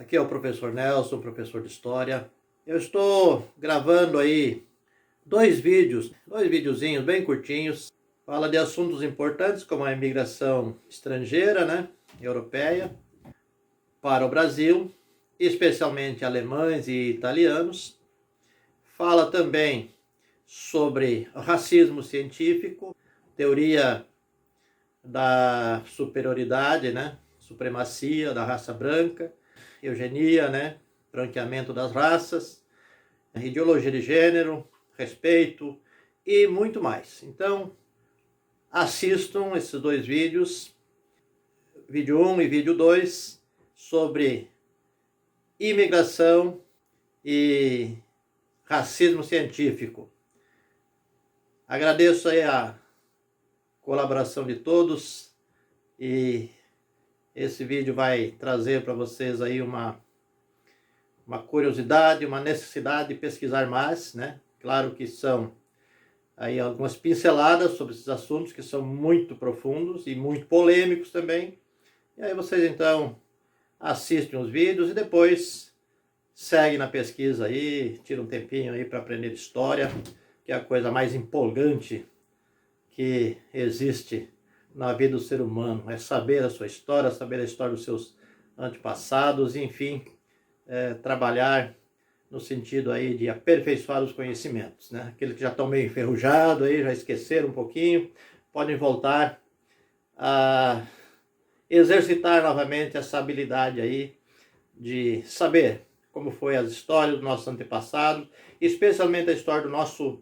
Aqui é o professor Nelson, professor de História. Eu estou gravando aí dois videozinhos bem curtinhos. Fala de assuntos importantes como a imigração estrangeira, né, europeia, para o Brasil, especialmente alemães e italianos. Fala também sobre racismo científico, teoria da superioridade, né, supremacia da raça branca, eugenia, né, branqueamento das raças, ideologia de gênero, respeito e muito mais. Então, assistam esses dois vídeos, vídeo 1 e vídeo 2, sobre imigração e racismo científico. Agradeço aí a colaboração de todos e esse vídeo vai trazer para vocês aí uma curiosidade, uma necessidade de pesquisar mais, né? Claro que são aí algumas pinceladas sobre esses assuntos que são muito profundos e muito polêmicos também. E aí vocês então assistem os vídeos e depois seguem na pesquisa aí, tiram um tempinho aí para aprender história, que é a coisa mais empolgante que existe na vida do ser humano. É saber a sua história, saber a história dos seus antepassados, enfim, trabalhar no sentido aí de aperfeiçoar os conhecimentos, né? Aqueles que já estão meio enferrujados aí, já esqueceram um pouquinho, podem voltar a exercitar novamente essa habilidade aí de saber como foi as histórias dos nossos antepassados, especialmente a história do nosso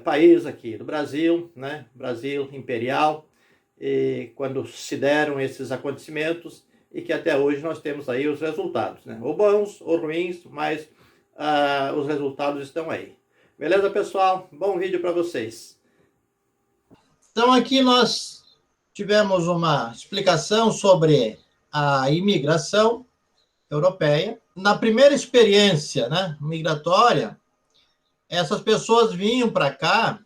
país aqui, do Brasil, né? Brasil imperial, e quando se deram esses acontecimentos e que até hoje nós temos aí os resultados, né? Ou bons ou ruins, mas os resultados estão aí. Beleza, pessoal? Bom vídeo para vocês. Então aqui nós tivemos uma explicação sobre a imigração europeia. Na primeira experiência, né, migratória, essas pessoas vinham para cá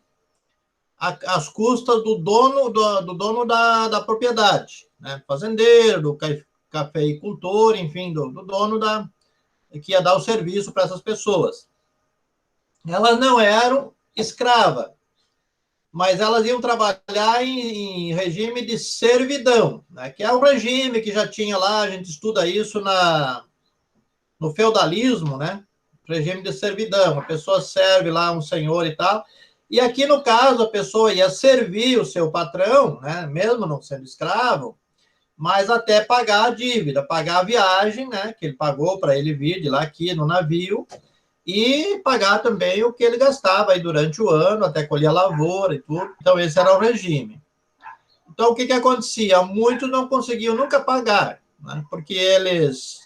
às custas do dono da propriedade, né? Fazendeiro, do cafeicultor, enfim, do dono que ia dar o serviço para essas pessoas. Elas não eram escravas, mas elas iam trabalhar em regime de servidão, né? Que é um regime que já tinha lá, a gente estuda isso no feudalismo, né? Regime de servidão, a pessoa serve lá um senhor e tal. E aqui, no caso, a pessoa ia servir o seu patrão, né, mesmo não sendo escravo, mas até pagar a dívida, pagar a viagem, né, que ele pagou para ele vir de lá aqui no navio, e pagar também o que ele gastava aí durante o ano, até colher a lavoura e tudo. Então, esse era o regime. Então, o que acontecia? Muitos não conseguiam nunca pagar, né, porque eles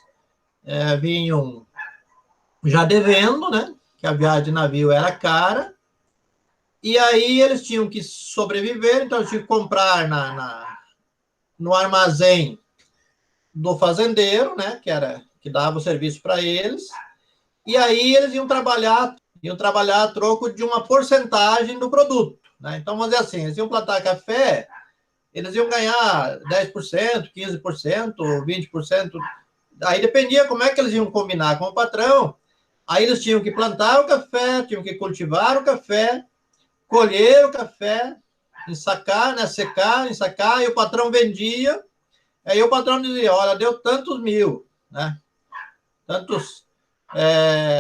vinham já devendo, né, que a viagem de navio era cara, e aí eles tinham que sobreviver, então eles tinham que comprar no armazém do fazendeiro, né, que dava o serviço para eles, e aí eles iam trabalhar a troco de uma porcentagem do produto, né? Então, vamos dizer assim, eles iam plantar café, eles iam ganhar 10%, 15%, 20%, aí dependia como é que eles iam combinar com o patrão. Aí eles tinham que plantar o café, tinham que cultivar o café, colher o café, ensacar, né, secar, ensacar, e o patrão vendia, aí o patrão dizia, olha, deu tantos mil, né, tantos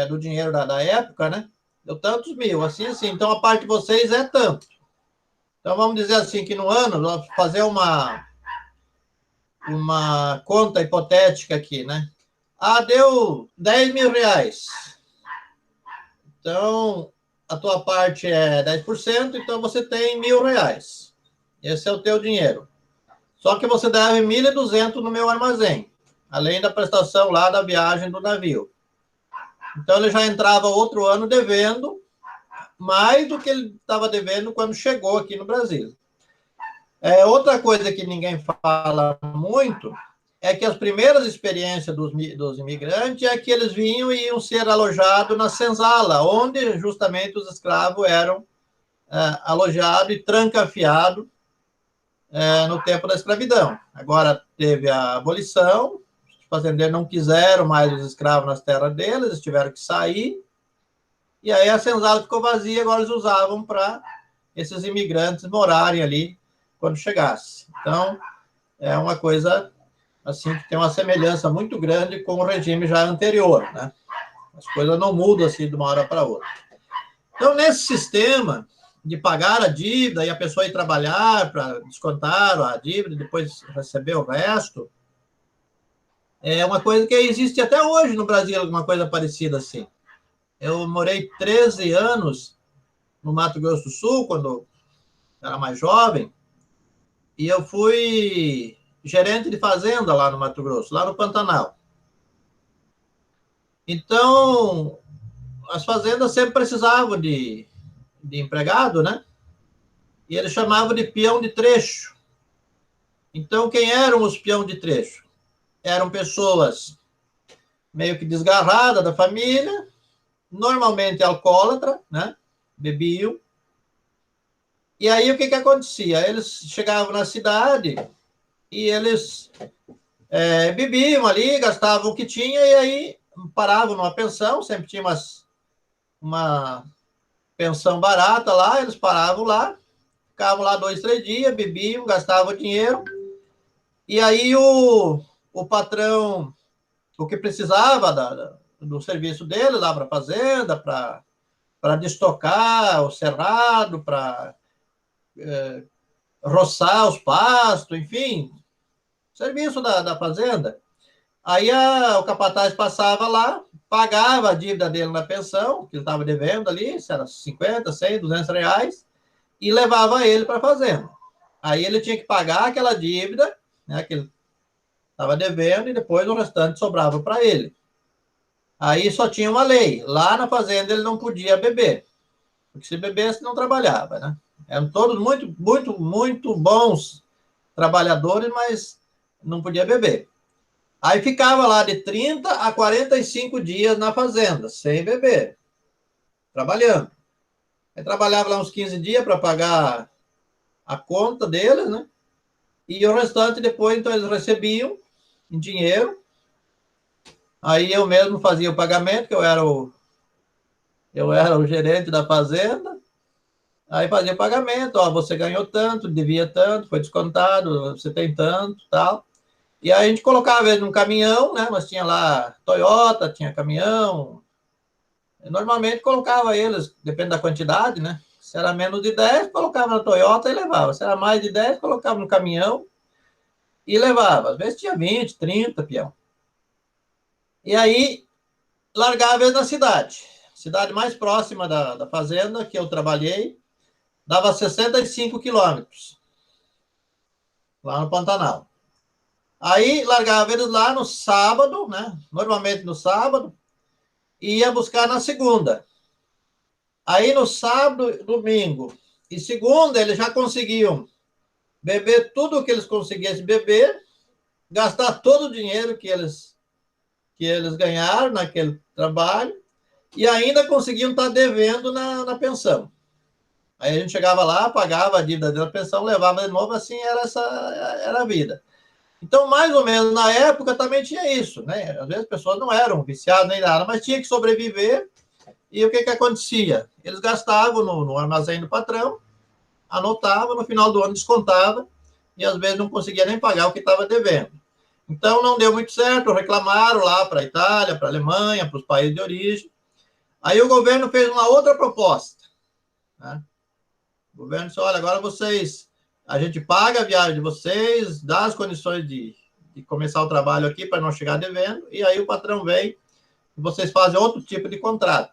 do dinheiro da época, né, deu tantos mil, assim, então a parte de vocês é tanto. Então vamos dizer assim, que no ano, vamos fazer uma conta hipotética aqui, né, deu 10 mil reais, então a tua parte é 10%, então você tem R$ 1.000. Esse é o teu dinheiro. Só que você deve 1.200 no meu armazém, além da prestação lá da viagem do navio. Então ele já entrava outro ano devendo mais do que ele estava devendo quando chegou aqui no Brasil. Outra coisa que ninguém fala muito é que as primeiras experiências dos imigrantes é que eles vinham e iam ser alojados na senzala, onde justamente os escravos eram alojados e trancafiados no tempo da escravidão. Agora teve a abolição, fazendeiros não quiseram mais os escravos nas terras deles, eles tiveram que sair, e aí a senzala ficou vazia, agora eles usavam para esses imigrantes morarem ali quando chegasse. Então, é uma coisa assim que tem uma semelhança muito grande com o regime já anterior, né? As coisas não mudam assim de uma hora para outra. Então, nesse sistema de pagar a dívida e a pessoa ir trabalhar para descontar a dívida e depois receber o resto, é uma coisa que existe até hoje no Brasil, alguma coisa parecida assim. Eu morei 13 anos no Mato Grosso do Sul, quando era mais jovem, e eu fui gerente de fazenda lá no Mato Grosso, lá no Pantanal. Então, as fazendas sempre precisavam de empregado, né? E eles chamavam de peão de trecho. Então, quem eram os peão de trecho? Eram pessoas meio que desgarradas da família, normalmente alcoólatra, né? Bebiam. E aí, o que acontecia? Eles chegavam na cidade e eles bebiam ali, gastavam o que tinha, e aí paravam numa pensão, sempre tinha uma pensão barata lá, eles paravam lá, ficavam lá 2, 3 dias, bebiam, gastavam dinheiro, e aí o patrão, o que precisava do serviço dele lá para a fazenda, para destocar o cerrado, para roçar os pastos, enfim, serviço da fazenda. Aí o capataz passava lá, pagava a dívida dele na pensão, que ele estava devendo ali, se era 50, 100, 200 reais, e levava ele para a fazenda. Aí ele tinha que pagar aquela dívida, né, que ele estava devendo, e depois o restante sobrava para ele. Aí só tinha uma lei, lá na fazenda ele não podia beber, porque se bebesse não trabalhava, né? Eram todos muito, muito, muito bons trabalhadores, mas não podia beber. Aí ficava lá de 30 a 45 dias na fazenda, sem beber, trabalhando. Aí trabalhava lá uns 15 dias para pagar a conta deles, né? E o restante depois, então, eles recebiam em dinheiro. Aí eu mesmo fazia o pagamento, que eu era o gerente da fazenda. Aí fazia o pagamento, ó, você ganhou tanto, devia tanto, foi descontado, você tem tanto, tal. E aí a gente colocava ele num caminhão, né? Mas tinha lá Toyota, tinha caminhão. Normalmente colocava eles, depende da quantidade, né? Se era menos de 10, colocava na Toyota e levava. Se era mais de 10, colocava no caminhão e levava. Às vezes tinha 20, 30 peão. E aí largava eles na cidade. Cidade mais próxima da fazenda que eu trabalhei, dava 65 quilômetros, lá no Pantanal. Aí largava eles lá no sábado, né? Normalmente no sábado, e ia buscar na segunda. Aí no sábado, domingo e segunda, eles já conseguiam beber tudo o que eles conseguissem beber, gastar todo o dinheiro que eles ganharam naquele trabalho, e ainda conseguiam estar devendo na pensão. Aí a gente chegava lá, pagava a dívida da pensão, levava de novo, assim era a vida. Então, mais ou menos, na época também tinha isso, né? Às vezes as pessoas não eram viciadas nem nada, mas tinha que sobreviver. E o que acontecia? Eles gastavam no armazém do patrão, anotavam, no final do ano descontava, e às vezes não conseguia nem pagar o que estava devendo. Então, não deu muito certo, reclamaram lá para a Itália, para a Alemanha, para os países de origem. Aí o governo fez uma outra proposta, né? O governo disse, olha, agora a gente paga a viagem de vocês, dá as condições de começar o trabalho aqui para não chegar devendo, e aí o patrão vem e vocês fazem outro tipo de contrato.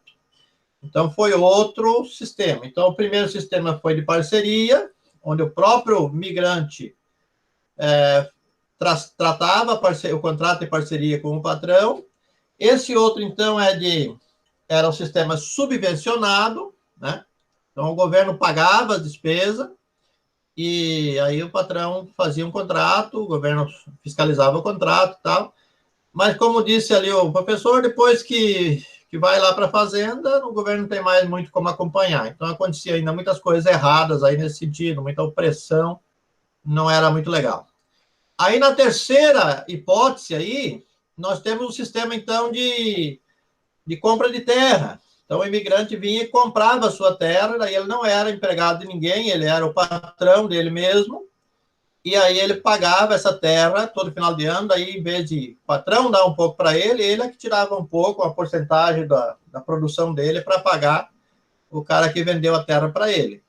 Então, foi outro sistema. Então, o primeiro sistema foi de parceria, onde o próprio migrante tratava o contrato de parceria com o patrão. Esse outro, então, era um sistema subvencionado, né? Então, o governo pagava as despesas e aí o patrão fazia um contrato, o governo fiscalizava o contrato e tal. Mas, como disse ali o professor, depois que vai lá para a fazenda, o governo não tem mais muito como acompanhar. Então, acontecia ainda muitas coisas erradas aí nesse sentido, muita opressão, não era muito legal. Aí, na terceira hipótese aí, nós temos um sistema, então, de compra de terra. Então, o imigrante vinha e comprava a sua terra, daí ele não era empregado de ninguém, ele era o patrão dele mesmo, e aí ele pagava essa terra todo final de ano, daí, em vez de o patrão dar um pouco para ele, ele é que tirava um pouco, uma porcentagem da produção dele para pagar o cara que vendeu a terra para ele.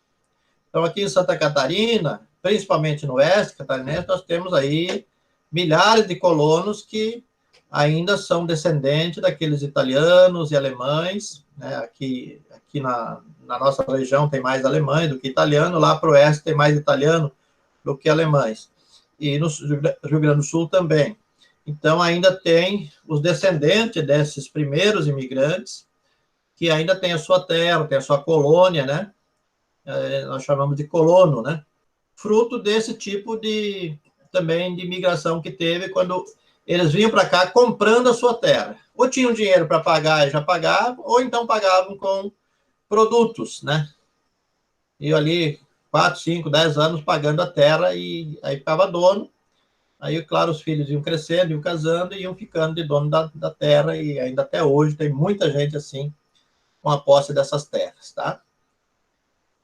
Então, aqui em Santa Catarina, principalmente no oeste catarinense, nós temos aí milhares de colonos que ainda são descendentes daqueles italianos e alemães, né? Aqui na nossa região tem mais alemães do que italiano, lá para o oeste tem mais italiano do que alemães. E no Rio Grande do Sul também. Então, ainda tem os descendentes desses primeiros imigrantes, que ainda tem a sua terra, tem a sua colônia, né? Nós chamamos de colono, né? Fruto desse tipo também de imigração que teve quando eles vinham para cá comprando a sua terra. Ou tinham dinheiro para pagar e já pagavam, ou então pagavam com produtos, né? E ali 4, 5, 10 anos pagando a terra e aí ficava dono. Aí, claro, os filhos iam crescendo, iam casando e iam ficando de dono da terra, e ainda até hoje tem muita gente assim com a posse dessas terras, tá?